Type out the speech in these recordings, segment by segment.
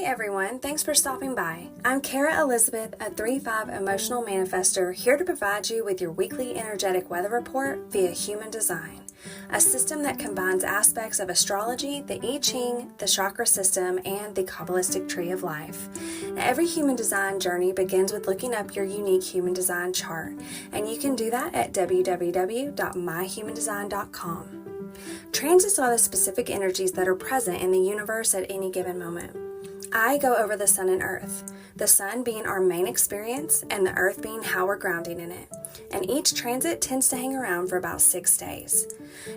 everyone, thanks for stopping by. I'm Kara Elizabeth, a 3-5 Emotional Manifestor, here to provide you with your weekly energetic weather report via Human Design, a system that combines aspects of astrology, the I Ching, the chakra system, and the Kabbalistic Tree of Life. Now, every human design journey begins with looking up your unique human design chart, and you can do that at www.myhumandesign.com. Transits are the specific energies that are present in the universe at any given moment. I go over the sun and earth, the sun being our main experience and the earth being how we're grounding in it. And each transit tends to hang around for about 6 days.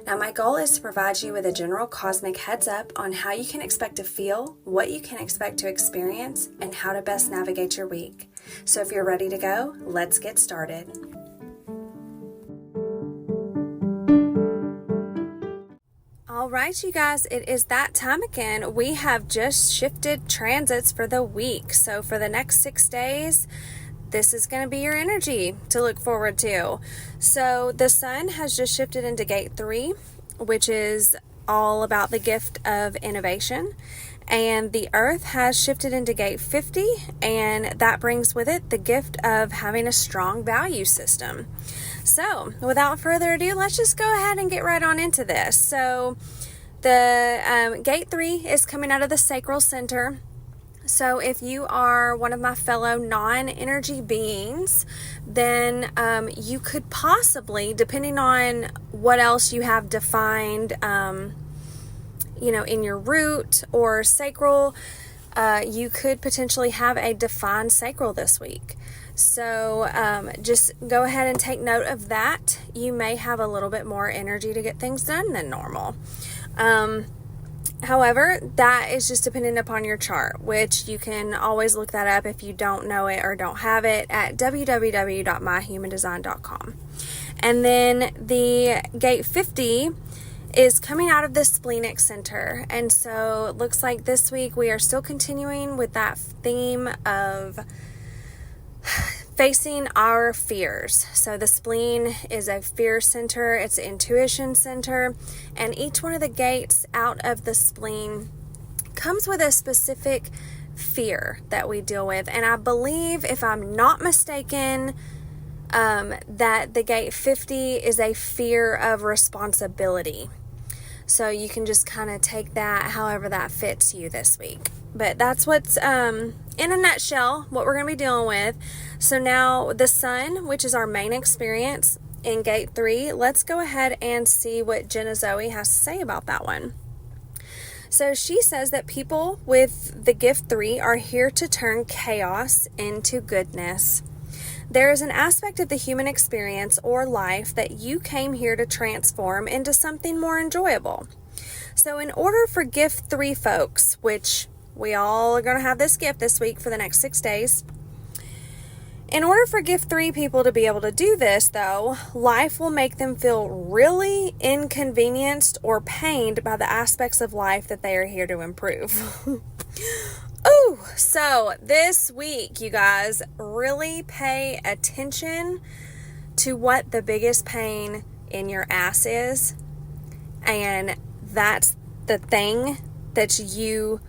Now, my goal is to provide you with a general cosmic heads up on how you can expect to feel, what you can expect to experience, and how to best navigate your week. So if you're ready to go, let's get started. All right, you guys, it is that time again. We have just shifted transits for the week. So for the next 6 days, this is going to be your energy to look forward to. So the sun has just shifted into gate 3, which is all about the gift of innovation. And the earth has shifted into gate 50, and that brings with it the gift of having a strong value system. So without further ado, let's just go ahead and get right on into this. So the gate 3 is coming out of the sacral center. So if you are one of my fellow non-energy beings, then you could possibly, depending on what else you have defined, in your root or sacral, you could potentially have a defined sacral this week. So just go ahead and take note of that. You may have a little bit more energy to get things done than normal. However, that is just dependent upon your chart, which you can always look that up if you don't know it or don't have it at www.myhumandesign.com. And then the gate 50 is coming out of the splenic center. And so it looks like this week we are still continuing with that theme of facing our fears. So the spleen is a fear center, it's an intuition center, and each one of the gates out of the spleen comes with a specific fear that we deal with. And I believe, if I'm not mistaken, that the gate 50 is a fear of responsibility. So you can just kind of take that however that fits you this week. But that's what's, in a nutshell, what we're going to be dealing with. So now the sun, which is our main experience in gate 3, let's go ahead and see what Jenna Zoe has to say about that one. So she says that people with the gift 3 are here to turn chaos into goodness. There is an aspect of the human experience or life that you came here to transform into something more enjoyable. So in order for gift 3 folks, which we all are going to have this gift this week for the next 6 days. In order for gift 3 people to be able to do this, though, life will make them feel really inconvenienced or pained by the aspects of life that they are here to improve. Oh, so this week, you guys, really pay attention to what the biggest pain in your ass is. And that's the thing that you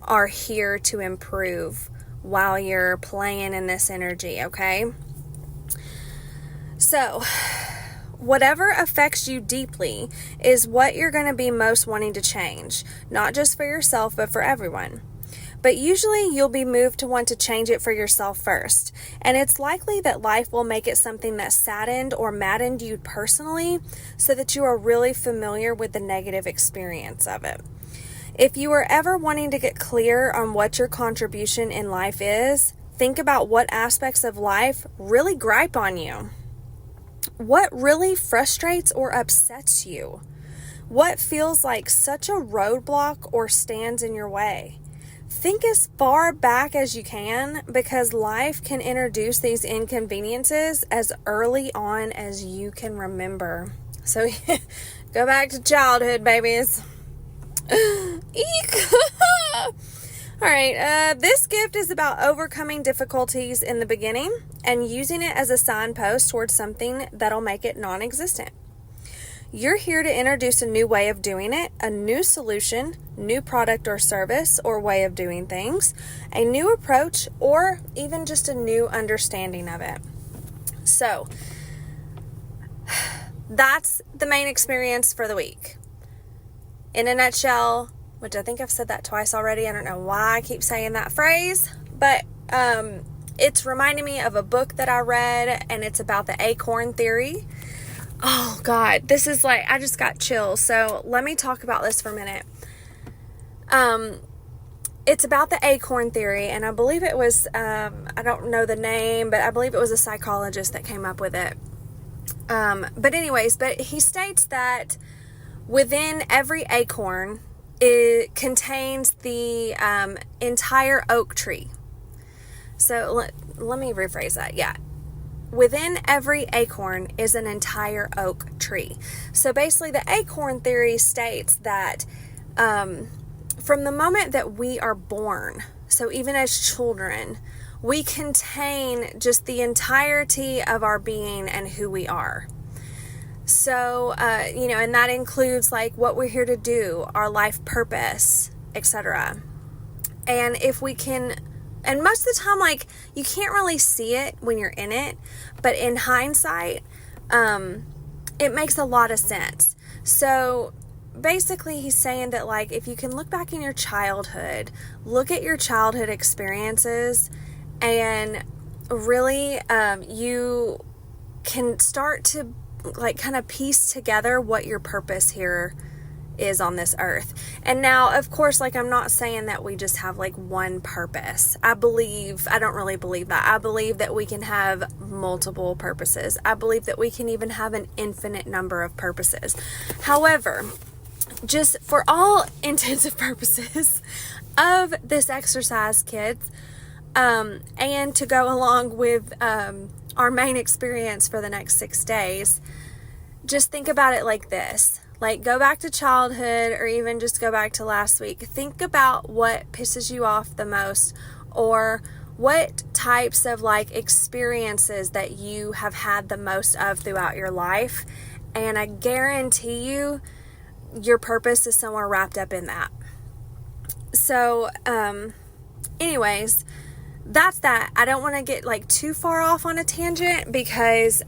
are here to improve while you're playing in this energy, okay? So, whatever affects you deeply is what you're going to be most wanting to change, not just for yourself, but for everyone. But usually you'll be moved to want to change it for yourself first. And it's likely that life will make it something that saddened or maddened you personally, so that you are really familiar with the negative experience of it. If you are ever wanting to get clear on what your contribution in life is, think about what aspects of life really gripe on you. What really frustrates or upsets you? What feels like such a roadblock or stands in your way? Think as far back as you can, because life can introduce these inconveniences as early on as you can remember. So go back to childhood, babies. Eek. All right, this gift is about overcoming difficulties in the beginning and using it as a signpost towards something that'll make it non-existent. You're here to introduce a new way of doing it, a new solution, new product or service or way of doing things, a new approach, or even just a new understanding of it. So that's the main experience for the week. In a nutshell, which I think I've said that twice already. I don't know why I keep saying that phrase, but it's reminding me of a book that I read, and it's about the acorn theory. Oh God, this is like, I just got chills. So let me talk about this for a minute. It's about the acorn theory, and I believe it was, I don't know the name, but I believe it was a psychologist that came up with it. But he states that within every acorn, it contains the entire oak tree. So let me rephrase that. Yeah. Within every acorn is an entire oak tree. So basically the acorn theory states that from the moment that we are born, so even as children, we contain just the entirety of our being and who we are. So, and that includes like what we're here to do, our life purpose, etc. And if we can, and most of the time, like, you can't really see it when you're in it, but in hindsight, it makes a lot of sense. So basically he's saying that, like, if you can look back in your childhood, look at your childhood experiences, and really, you can start to like kind of piece together what your purpose here is on this earth. And now, of course, like, I'm not saying that we just have like one purpose. I don't really believe that. I believe that we can have multiple purposes. I believe that we can even have an infinite number of purposes. However, just for all intents and purposes of this exercise, kids, and to go along with our main experience for the next 6 days, just think about it like this. Like, go back to childhood, or even just go back to last week. Think about what pisses you off the most, or what types of like experiences that you have had the most of throughout your life. And I guarantee you, your purpose is somewhere wrapped up in that. So, anyways, that's that. I don't want to get like too far off on a tangent because,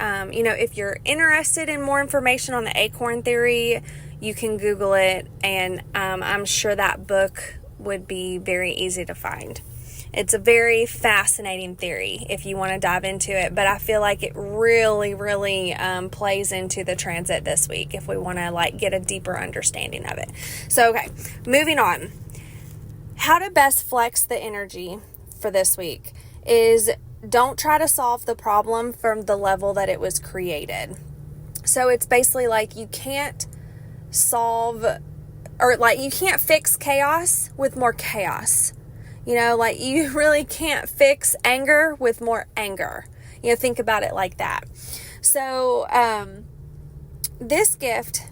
if you're interested in more information on the acorn theory, you can Google it, and I'm sure that book would be very easy to find. It's a very fascinating theory if you want to dive into it, but I feel like it really, really plays into the transit this week if we want to like get a deeper understanding of it. So, okay, moving on. How to best flex the energy for this week is don't try to solve the problem from the level that it was created. So it's basically like you can't fix chaos with more chaos. Like you really can't fix anger with more anger. Think about it like that. So this gift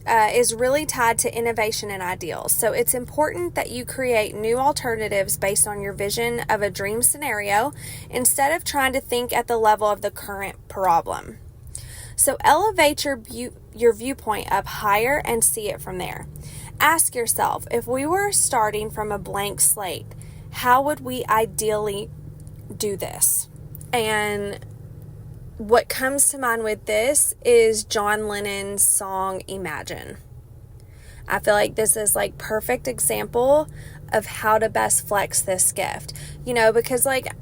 is really tied to innovation and ideals. So it's important that you create new alternatives based on your vision of a dream scenario instead of trying to think at the level of the current problem. So elevate your viewpoint up higher and see it from there. Ask yourself, if we were starting from a blank slate, how would we ideally do this? And what comes to mind with this is John Lennon's song Imagine. I feel like this is like perfect example of how to best flex this gift. Because like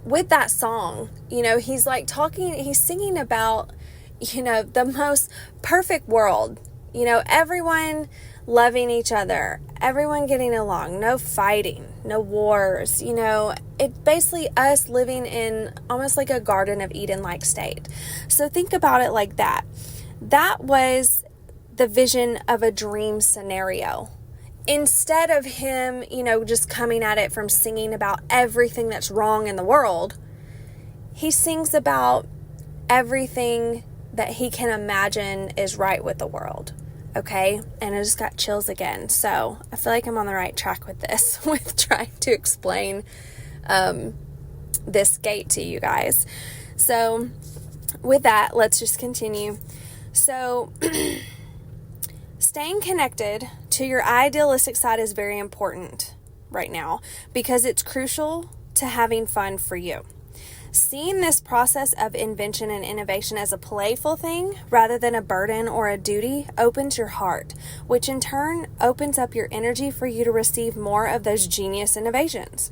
with that song, he's like he's singing about, the most perfect world. Everyone loving each other, everyone getting along, no fighting, no wars, it's basically us living in almost like a Garden of Eden-like state. So think about it like that. That was the vision of a dream scenario. Instead of him, just coming at it from singing about everything that's wrong in the world, he sings about everything that he can imagine is right with the world. Okay, and I just got chills again. So I feel like I'm on the right track with this, with trying to explain this gate to you guys. So with that, let's just continue. So staying connected to your idealistic side is very important right now because it's crucial to having fun for you. Seeing this process of invention and innovation as a playful thing rather than a burden or a duty opens your heart, which in turn opens up your energy for you to receive more of those genius innovations.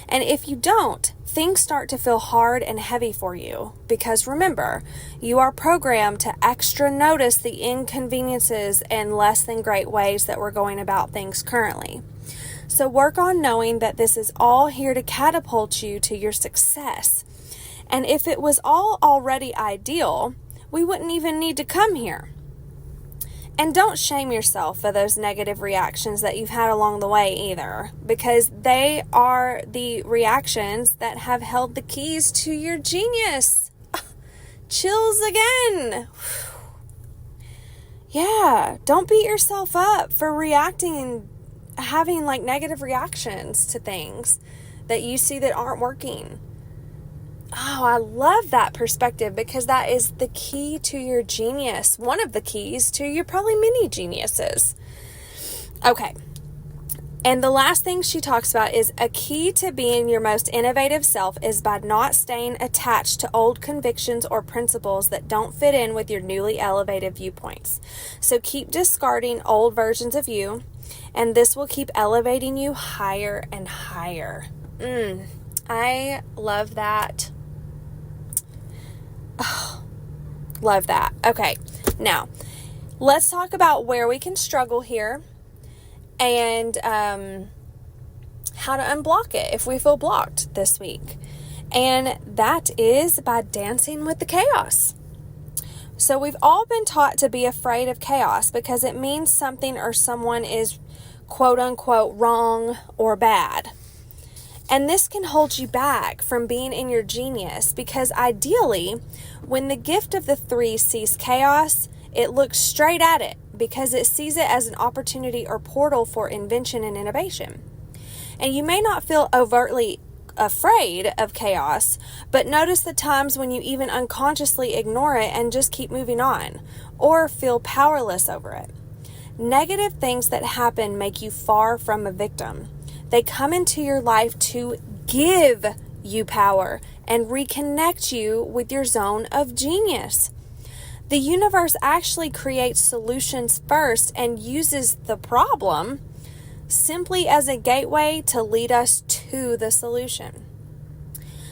And if you don't, things start to feel hard and heavy for you because remember, you are programmed to extra notice the inconveniences and less than great ways that we're going about things currently. So work on knowing that this is all here to catapult you to your success. And if it was all already ideal, we wouldn't even need to come here. And don't shame yourself for those negative reactions that you've had along the way either, because they are the reactions that have held the keys to your genius. Chills again. Yeah, don't beat yourself up for reacting and having like negative reactions to things that you see that aren't working. Oh, I love that perspective because that is the key to your genius. One of the keys to your probably many geniuses. Okay. And the last thing she talks about is a key to being your most innovative self is by not staying attached to old convictions or principles that don't fit in with your newly elevated viewpoints. So keep discarding old versions of you, and this will keep elevating you higher and higher. I love that. Oh, love that. Okay, now let's talk about where we can struggle here and how to unblock it if we feel blocked this week. And that is by dancing with the chaos. So we've all been taught to be afraid of chaos because it means something or someone is quote unquote wrong or bad. And this can hold you back from being in your genius because ideally, when the gift of the three sees chaos, it looks straight at it because it sees it as an opportunity or portal for invention and innovation. And you may not feel overtly afraid of chaos, but notice the times when you even unconsciously ignore it and just keep moving on or feel powerless over it. Negative things that happen make you far from a victim. They come into your life to give you power and reconnect you with your zone of genius. The universe actually creates solutions first and uses the problem simply as a gateway to lead us to the solution.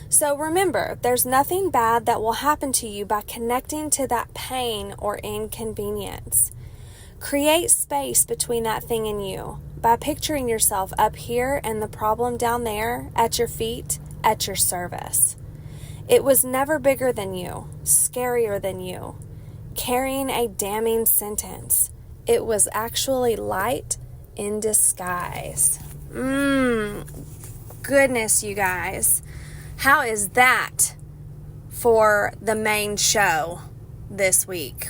So remember, there's nothing bad that will happen to you by connecting to that pain or inconvenience. Create space between that thing and you by picturing yourself up here and the problem down there at your feet at your service. It was never bigger than you, scarier than you, carrying a damning sentence. It was actually light in disguise. Goodness, you guys. How is that for the main show this week?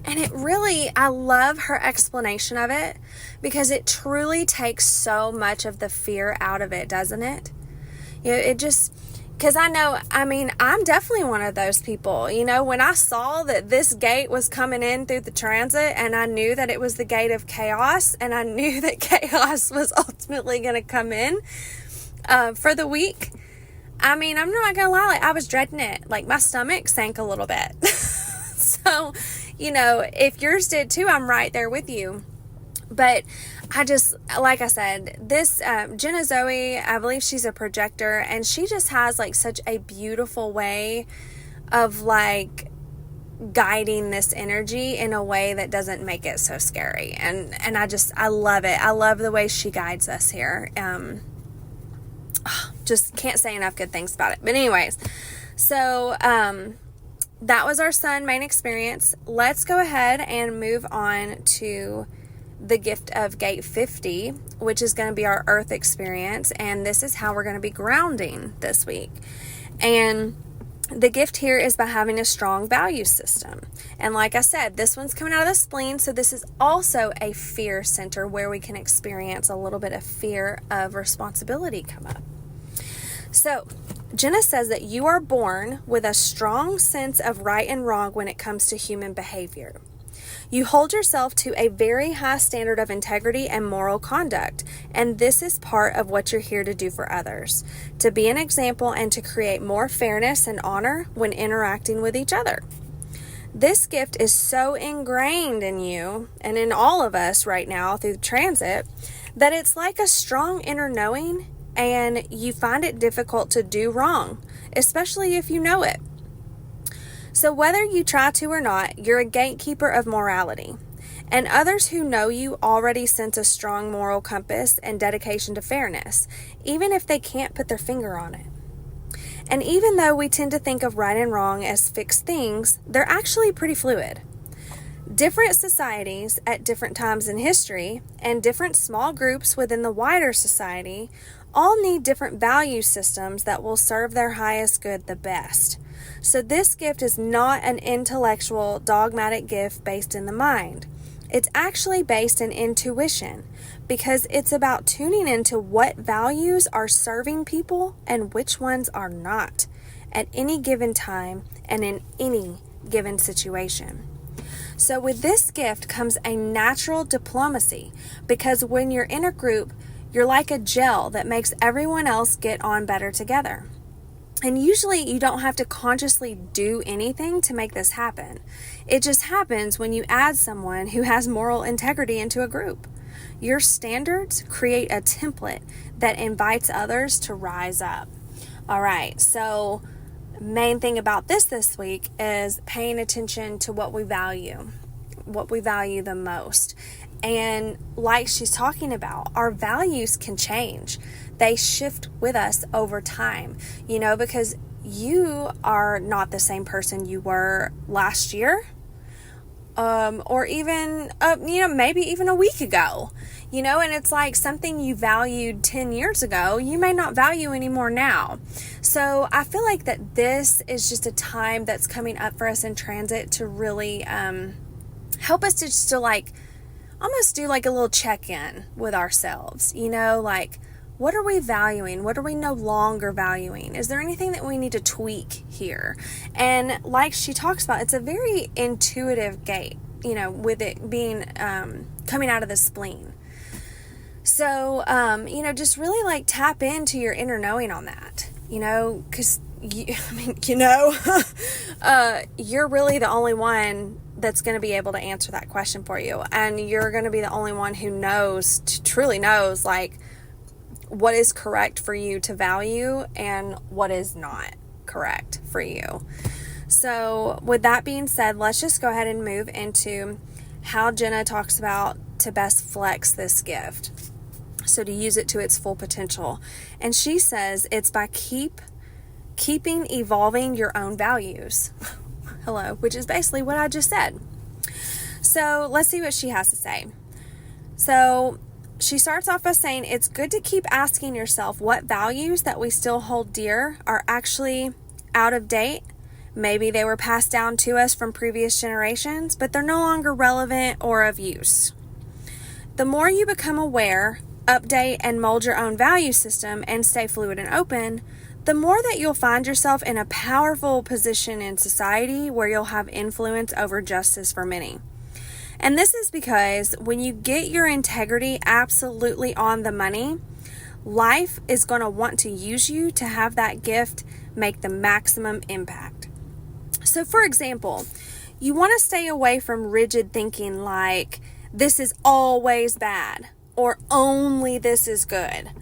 And it really, I love her explanation of it because it truly takes so much of the fear out of it, doesn't it? You know, it just, because I'm definitely one of those people. You know, when I saw that this gate was coming in through the transit and I knew that it was the gate of chaos and I knew that chaos was ultimately going to come in for the week, I'm not going to lie, like, I was dreading it. Like, my stomach sank a little bit. So, you know, if yours did too, I'm right there with you. But I just, like I said, this Jenna Zoe, I believe she's a projector, and she just has like such a beautiful way of like guiding this energy in a way that doesn't make it so scary. And I love it. I love the way she guides us here. Just can't say enough good things about it. But anyways, so that was our sun main experience. Let's go ahead and move on to the gift of gate 50, which is going to be our earth experience. And this is how we're going to be grounding this week. And the gift here is by having a strong value system. And like I said, this one's coming out of the spleen. So this is also a fear center where we can experience a little bit of fear of responsibility come up. So Jenna says that you are born with a strong sense of right and wrong when it comes to human behavior. You hold yourself to a very high standard of integrity and moral conduct, and this is part of what you're here to do for others, to be an example and to create more fairness and honor when interacting with each other. This gift is so ingrained in you and in all of us right now through the transit that it's like a strong inner knowing, and you find it difficult to do wrong, especially if you know it. So whether you try to or not, you're a gatekeeper of morality. And others who know you already sense a strong moral compass and dedication to fairness, even if they can't put their finger on it. And even though we tend to think of right and wrong as fixed things, they're actually pretty fluid. Different societies at different times in history and different small groups within the wider society all need different value systems that will serve their highest good the best. So this gift is not an intellectual, dogmatic gift based in the mind. It's actually based in intuition, because it's about tuning into what values are serving people and which ones are not at any given time and in any given situation. So with this gift comes a natural diplomacy, because when you're in a group, you're like a gel that makes everyone else get on better together. And usually you don't have to consciously do anything to make this happen. It just happens when you add someone who has moral integrity into a group. Your standards create a template that invites others to rise up. All right, so main thing about this week is paying attention to what we value the most. And like she's talking about, our values can change. They shift with us over time, because you are not the same person you were last year, or even, maybe even a week ago, and it's like something you valued 10 years ago, you may not value anymore now. So I feel like that this is just a time that's coming up for us in transit to really help us to just to almost do like a little check-in with ourselves, what are we valuing? What are we no longer valuing? Is there anything that we need to tweak here? And like she talks about, it's a very intuitive gate, with it being coming out of the spleen. So, just really tap into your inner knowing on that, because you're really the only one that's going to be able to answer that question for you. And you're going to be the only one who truly knows, what is correct for you to value and what is not correct for you. So with that being said, let's just go ahead and move into how Jenna talks about to best flex this gift. So to use it to its full potential. And she says it's by keeping evolving your own values. Hello, which is basically what I just said. So let's see what she has to say. So she starts off by saying it's good to keep asking yourself what values that we still hold dear are actually out of date. Maybe they were passed down to us from previous generations, but they're no longer relevant or of use. The more you become aware, update, and mold your own value system and stay fluid and open, the more that you'll find yourself in a powerful position in society where you'll have influence over justice for many. And this is because when you get your integrity absolutely on the money, life is going to want to use you to have that gift make the maximum impact. So for example, you want to stay away from rigid thinking like this is always bad or only this is good.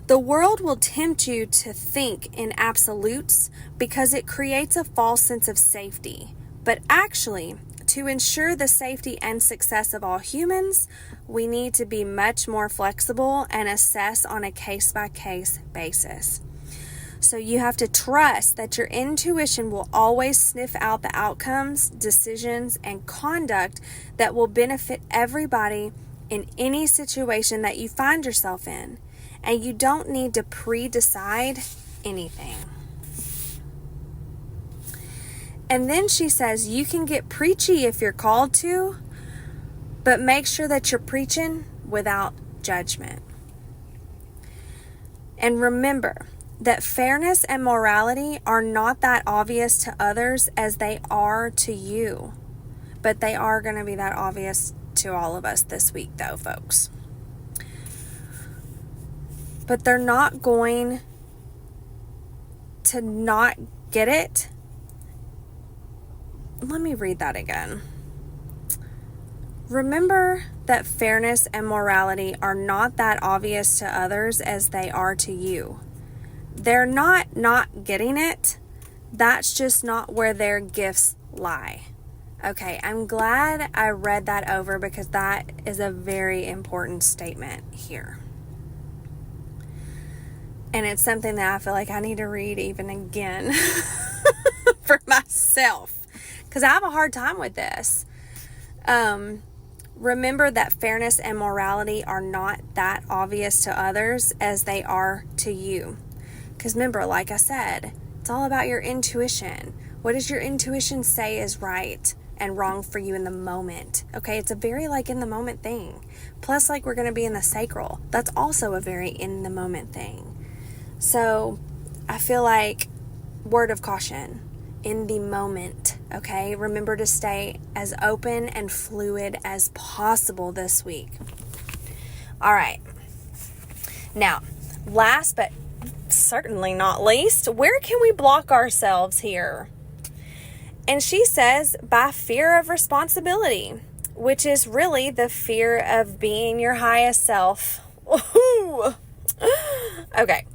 The world will tempt you to think in absolutes because it creates a false sense of safety. But actually, to ensure the safety and success of all humans, we need to be much more flexible and assess on a case-by-case basis. So you have to trust that your intuition will always sniff out the outcomes, decisions, and conduct that will benefit everybody in any situation that you find yourself in. And you don't need to pre-decide anything. And then she says you can get preachy if you're called to, but make sure that you're preaching without judgment. And remember, that fairness and morality are not that obvious to others as they are to you. But they are going to be that obvious to all of us this week, though, folks. But they're not going to not get it. Let me read that again. Remember that fairness and morality are not that obvious to others as they are to you. They're not getting it. That's just not where their gifts lie. Okay, I'm glad I read that over because that is a very important statement here. And it's something that I feel like I need to read even again for myself because I have a hard time with this. Remember that fairness and morality are not that obvious to others as they are to you. Because remember, like I said, it's all about your intuition. What does your intuition say is right and wrong for you in the moment? Okay, it's a very in the moment thing. Plus, we're going to be in the sacral. That's also a very in the moment thing. So I feel like word of caution, in the moment, okay? Remember to stay as open and fluid as possible this week. All right. Now, last but certainly not least, where can we block ourselves here? And she says, by fear of responsibility, which is really the fear of being your highest self. Ooh. Okay.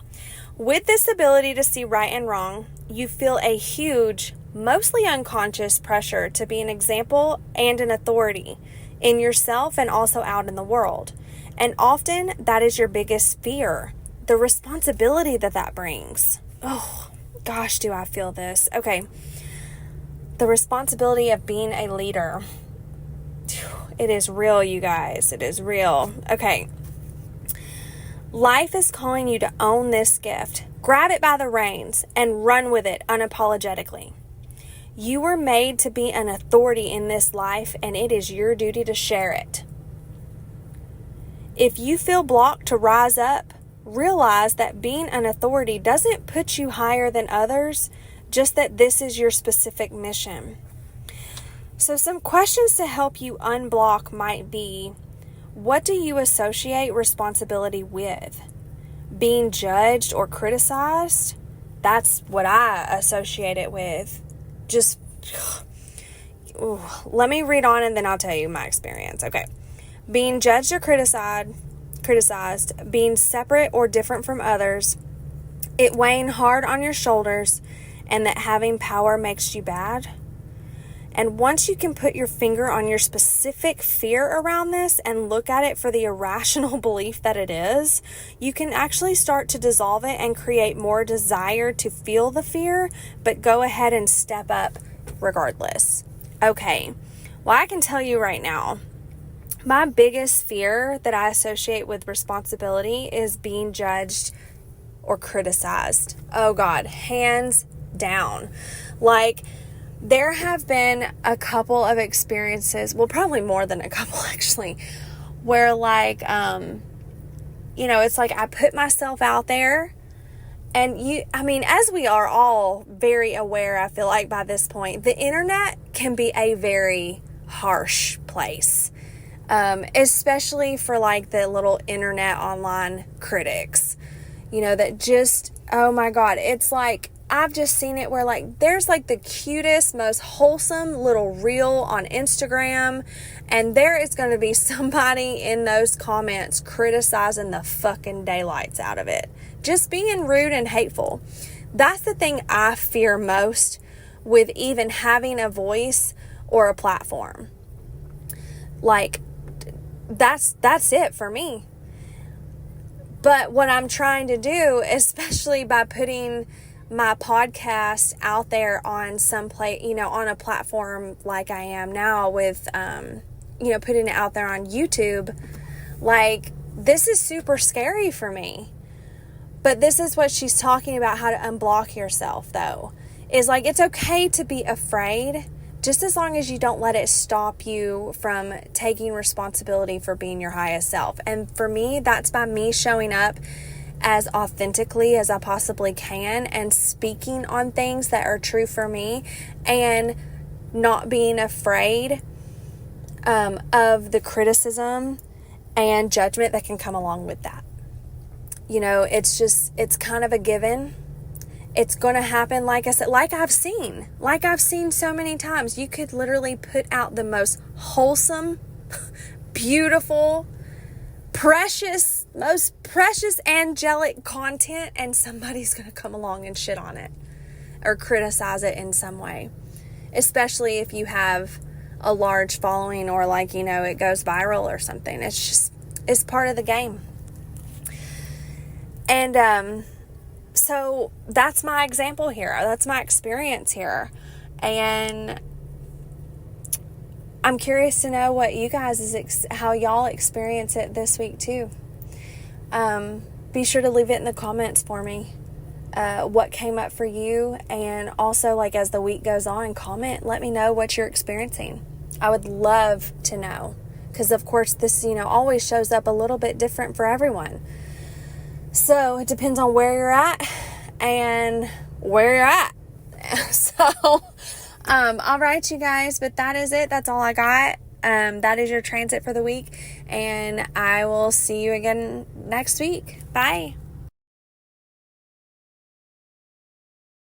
With this ability to see right and wrong, you feel a huge, mostly unconscious pressure to be an example and an authority in yourself and also out in the world. And often that is your biggest fear, the responsibility that brings. Oh, gosh, do I feel this. Okay. The responsibility of being a leader. It is real, you guys. It is real. Okay. Life is calling you to own this gift. Grab it by the reins and run with it unapologetically. You were made to be an authority in this life, and it is your duty to share it. If you feel blocked to rise up, realize that being an authority doesn't put you higher than others, just that this is your specific mission. So some questions to help you unblock might be, what do you associate responsibility with? Being judged or criticized? That's what I associate it with. Just, let me read on and then I'll tell you my experience. Okay. Being judged or criticized, being separate or different from others, it weighing hard on your shoulders, and that having power makes you bad. And once you can put your finger on your specific fear around this and look at it for the irrational belief that it is, you can actually start to dissolve it and create more desire to feel the fear, but go ahead and step up regardless. Okay, well, I can tell you right now, my biggest fear that I associate with responsibility is being judged or criticized. Oh God, hands down. There have been a couple of experiences, well, probably more than a couple actually, where it's I put myself out there and as we are all very aware, I feel like by this point, the internet can be a very harsh place, especially for the little internet online critics, that just, oh my God, it's I've just seen it where there's the cutest, most wholesome little reel on Instagram, and there is going to be somebody in those comments criticizing the fucking daylights out of it. Just being rude and hateful. That's the thing I fear most with even having a voice or a platform. That's it for me. But what I'm trying to do, especially by putting my podcast out there on on a platform like I am now with, putting it out there on YouTube, this is super scary for me. But this is what she's talking about, how to unblock yourself, though, is it's okay to be afraid, just as long as you don't let it stop you from taking responsibility for being your highest self. And for me, that's by me showing up as authentically as I possibly can, and speaking on things that are true for me, and not being afraid of the criticism and judgment that can come along with that. It's kind of a given. It's going to happen, like I said, like I've seen so many times. You could literally put out the most wholesome, beautiful, most precious angelic content, and somebody's going to come along and shit on it or criticize it in some way, especially if you have a large following, or it goes viral or something. It's part of the game. And so that's my example here. That's my experience here. And I'm curious to know what you guys how y'all experience it this week too. Be sure to leave it in the comments for me. What came up for you, and also as the week goes on, comment, let me know what you're experiencing. I would love to know, because of course this always shows up a little bit different for everyone. So it depends on where you're at and where you're at. So all right, you guys, but that is it. That's all I got. That is your transit for the week, and I will see you again next week. Bye.